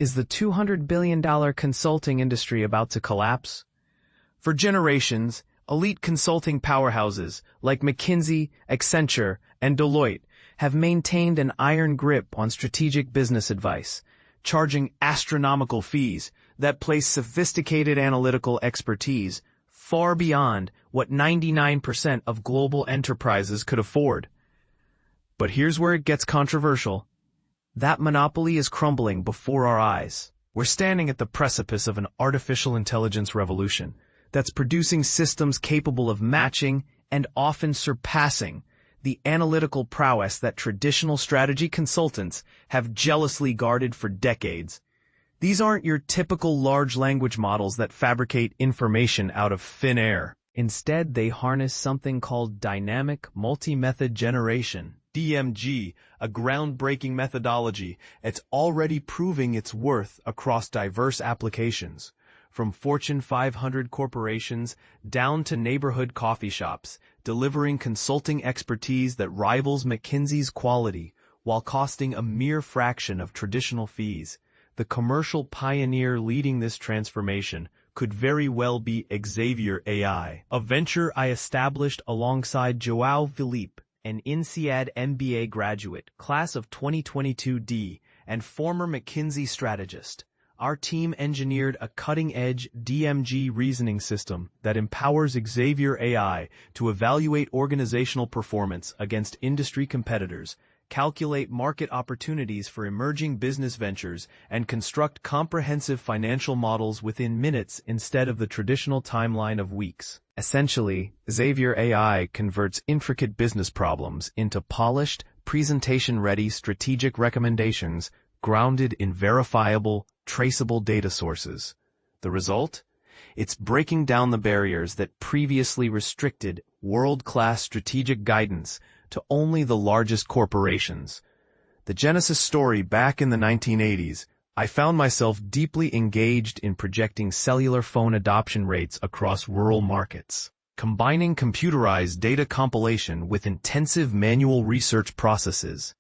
Is the $200 billion consulting industry about to collapse? For generations, elite consulting powerhouses like McKinsey, Accenture, and Deloitte have maintained an iron grip on strategic business advice, charging astronomical fees that place sophisticated analytical expertise far beyond what 99% of global enterprises could afford. But here's where it gets controversial. That monopoly is crumbling before our eyes. We're standing at the precipice of an artificial intelligence revolution that's producing systems capable of matching and often surpassing the analytical prowess that traditional strategy consultants have jealously guarded for decades. These aren't your typical large language models that fabricate information out of thin air. Instead, they harness something called dynamic multi-method generation, DMG, a groundbreaking methodology that's already proving its worth across diverse applications. From Fortune 500 corporations down to neighborhood coffee shops, delivering consulting expertise that rivals McKinsey's quality while costing a mere fraction of traditional fees. The commercial pioneer leading this transformation could very well be Xavier AI, a venture I established alongside João Felipe, an INSEAD MBA graduate, class of 2022D, and former McKinsey strategist. Our team engineered a cutting-edge DMG reasoning system that empowers Xavier AI to evaluate organizational performance against industry competitors, calculate market opportunities for emerging business ventures, and construct comprehensive financial models within minutes instead of the traditional timeline of weeks. Essentially, Xavier AI converts intricate business problems into polished, presentation-ready strategic recommendations grounded in verifiable, traceable data sources. The result? It's breaking down the barriers that previously restricted world-class strategic guidance to only the largest corporations. The genesis story back in the 1980s, I found myself deeply engaged in projecting cellular phone adoption rates across rural markets, combining computerized data compilation with intensive manual research processes.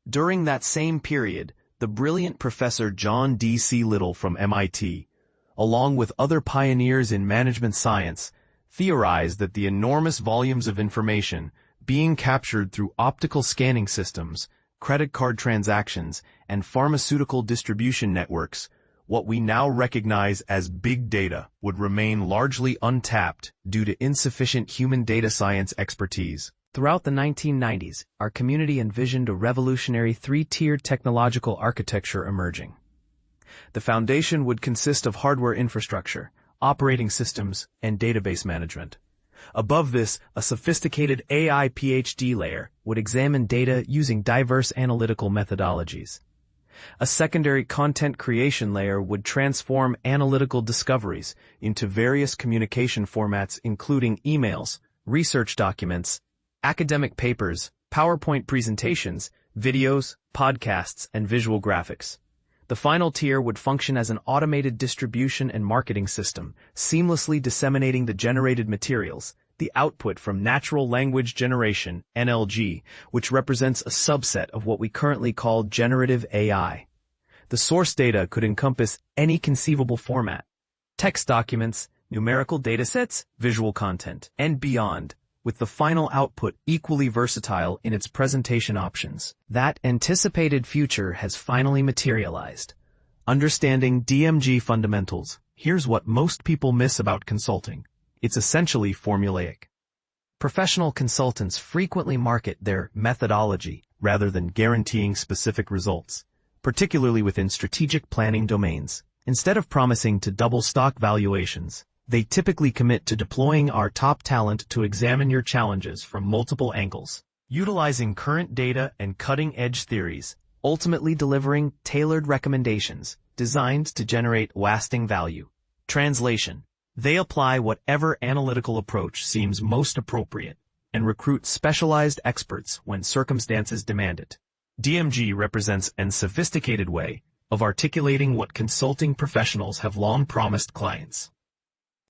During that same period, the brilliant Professor John D.C. Little from MIT, along with other pioneers in management science, theorized that the enormous volumes of information being captured through optical scanning systems, credit card transactions, and pharmaceutical distribution networks, what we now recognize as big data, would remain largely untapped due to insufficient human data science expertise. Throughout the 1990s, our community envisioned a revolutionary three-tiered technological architecture emerging. The foundation would consist of hardware infrastructure, operating systems, and database management. Above this, a sophisticated AI PhD layer would examine data using diverse analytical methodologies. A secondary content creation layer would transform analytical discoveries into various communication formats including emails, research documents, academic papers, PowerPoint presentations, videos, podcasts, and visual graphics. The final tier would function as an automated distribution and marketing system, seamlessly disseminating the generated materials, the output from natural language generation, NLG, which represents a subset of what we currently call generative AI. The source data could encompass any conceivable format: text documents, numerical datasets, visual content, and beyond, with the final output equally versatile in its presentation options. That anticipated future has finally materialized. Understanding DMG fundamentals, here's what most people miss about consulting. It's essentially formulaic. Professional consultants frequently market their methodology rather than guaranteeing specific results, particularly within strategic planning domains. Instead of promising to double stock valuations, they typically commit to deploying our top talent to examine your challenges from multiple angles, utilizing current data and cutting-edge theories, ultimately delivering tailored recommendations designed to generate lasting value. Translation: they apply whatever analytical approach seems most appropriate and recruit specialized experts when circumstances demand it. DMG represents a sophisticated way of articulating what consulting professionals have long promised clients.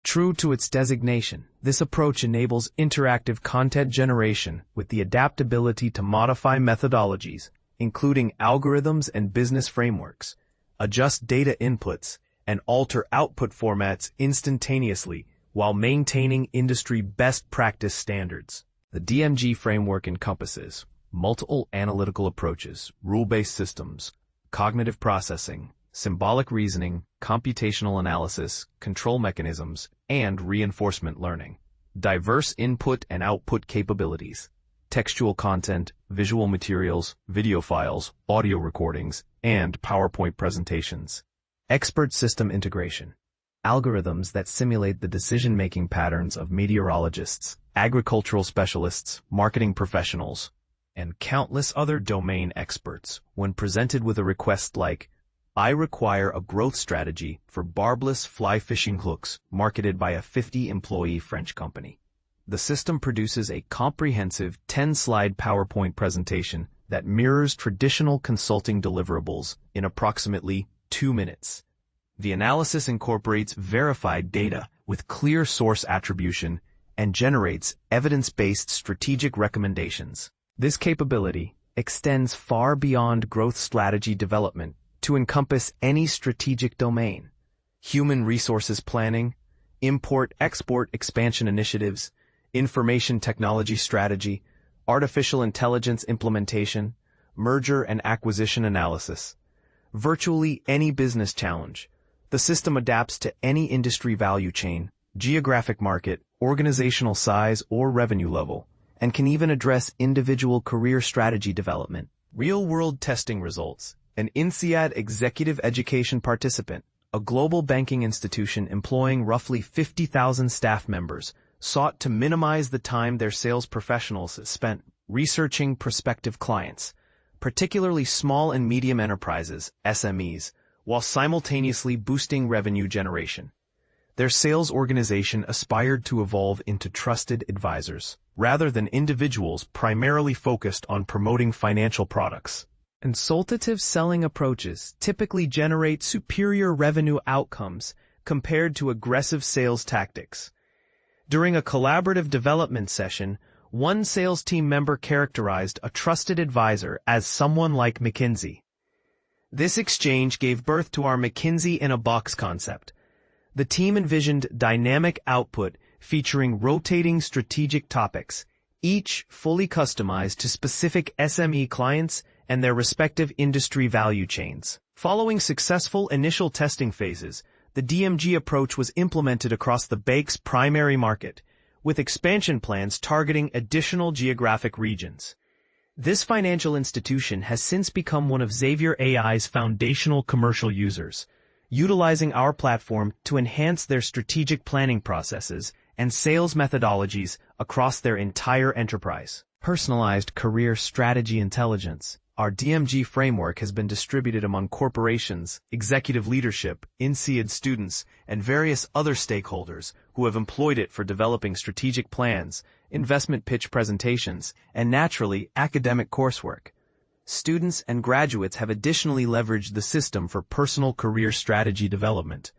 True to its designation, this approach enables interactive content generation with the adaptability to modify methodologies, including algorithms and business frameworks, adjust data inputs, and alter output formats instantaneously while maintaining industry best practice standards. The DMG framework encompasses multiple analytical approaches, rule-based systems, cognitive processing, symbolic reasoning, computational analysis, control mechanisms, and reinforcement learning. Diverse input and output capabilities, textual content, visual materials, video files, audio recordings, and PowerPoint presentations. Expert system integration, algorithms that simulate the decision-making patterns of meteorologists, agricultural specialists, marketing professionals, and countless other domain experts when presented with a request like, "I require a growth strategy for barbless fly fishing hooks marketed by a 50-employee French company." The system produces a comprehensive 10-slide PowerPoint presentation that mirrors traditional consulting deliverables in approximately 2 minutes. The analysis incorporates verified data with clear source attribution and generates evidence-based strategic recommendations. This capability extends far beyond growth strategy development to encompass any strategic domain: human resources planning, import-export expansion initiatives, information technology strategy, artificial intelligence implementation, merger and acquisition analysis. Virtually any business challenge. The system adapts to any industry value chain, geographic market, organizational size, or revenue level, and can even address individual career strategy development. Real-world testing results. An INSEAD executive education participant, a global banking institution employing roughly 50,000 staff members, sought to minimize the time their sales professionals spent researching prospective clients, particularly small and medium enterprises, SMEs, while simultaneously boosting revenue generation. Their sales organization aspired to evolve into trusted advisors, rather than individuals primarily focused on promoting financial products. Consultative selling approaches typically generate superior revenue outcomes compared to aggressive sales tactics. During a collaborative development session, one sales team member characterized a trusted advisor as someone like McKinsey. This exchange gave birth to our McKinsey in a box concept. The team envisioned dynamic output featuring rotating strategic topics, each fully customized to specific SME clients and their respective industry value chains. Following successful initial testing phases, the DMG approach was implemented across the bank's primary market, with expansion plans targeting additional geographic regions. This financial institution has since become one of Xavier AI's foundational commercial users, utilizing our platform to enhance their strategic planning processes and sales methodologies across their entire enterprise. Personalized career strategy intelligence. Our DMG framework has been distributed among corporations, executive leadership, INSEAD students, and various other stakeholders who have employed it for developing strategic plans, investment pitch presentations, and naturally, academic coursework. Students and graduates have additionally leveraged the system for personal career strategy development.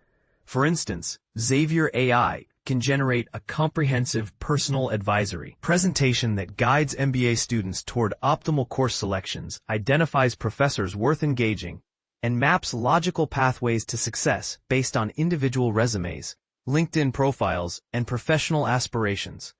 For instance, Xavier AI can generate a comprehensive personal advisory presentation that guides MBA students toward optimal course selections, identifies professors worth engaging, and maps logical pathways to success based on individual resumes, LinkedIn profiles, and professional aspirations.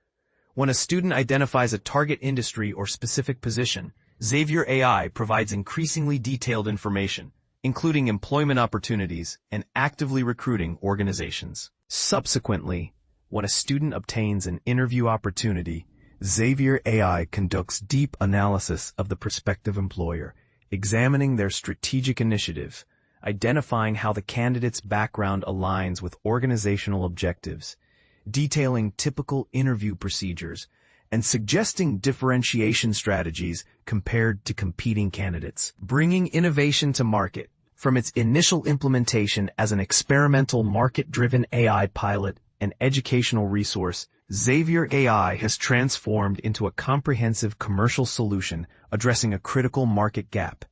When a student identifies a target industry or specific position, Xavier AI provides increasingly detailed information, including employment opportunities and actively recruiting organizations. Subsequently, when a student obtains an interview opportunity, Xavier AI conducts deep analysis of the prospective employer, examining their strategic initiative, identifying how the candidate's background aligns with organizational objectives, detailing typical interview procedures, and suggesting differentiation strategies compared to competing candidates. Bringing innovation to market. From its initial implementation as an experimental market-driven AI pilot and educational resource, Xavier AI has transformed into a comprehensive commercial solution addressing a critical market gap.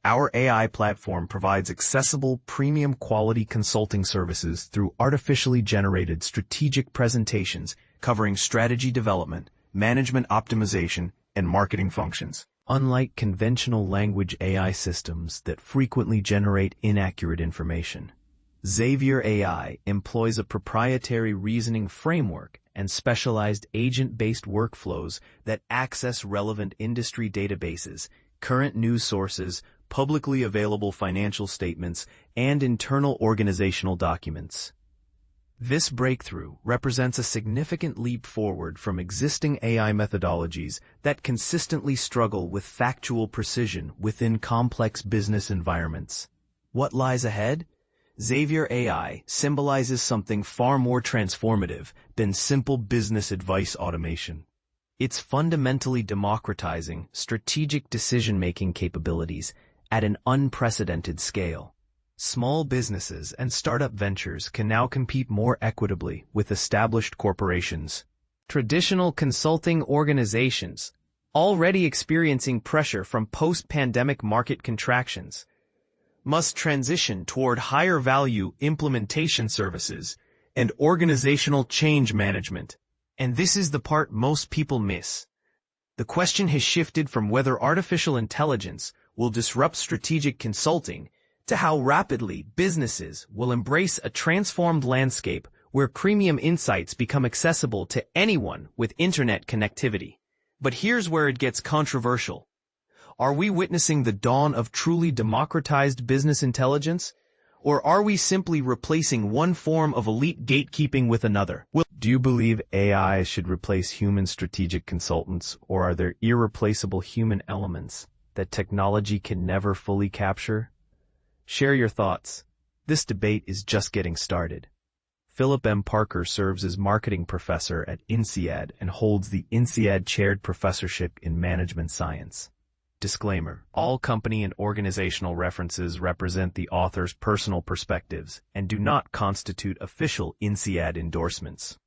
Our AI platform provides accessible, premium-quality consulting services through artificially generated strategic presentations covering strategy development, management optimization, and marketing functions. unlike conventional language AI systems that frequently generate inaccurate information. Xavier AI employs a proprietary reasoning framework and specialized agent-based workflows that access relevant industry databases, current news sources, publicly available financial statements, and internal organizational documents. This breakthrough represents a significant leap forward from existing AI methodologies that consistently struggle with factual precision within complex business environments. What lies ahead? Xavier AI symbolizes something far more transformative than simple business advice automation. It's fundamentally democratizing strategic decision-making capabilities at an unprecedented scale. Small businesses and startup ventures can now compete more equitably with established corporations. Traditional consulting organizations, already experiencing pressure from post-pandemic market contractions, must transition toward higher-value implementation services and organizational change management. And this is the part most people miss. The question has shifted from whether artificial intelligence will disrupt strategic consulting to how rapidly businesses will embrace a transformed landscape where premium insights become accessible to anyone with internet connectivity. But here's where it gets controversial. Are we witnessing the dawn of truly democratized business intelligence? Or are we simply replacing one form of elite gatekeeping with another? Do you believe AI should replace human strategic consultants, or are there irreplaceable human elements that technology can never fully capture? Share your thoughts. This debate is just getting started. Philip M. Parker serves as marketing professor at INSEAD and holds the INSEAD Chaired Professorship in Management Science. Disclaimer: all company and organizational references represent the author's personal perspectives and do not constitute official INSEAD endorsements.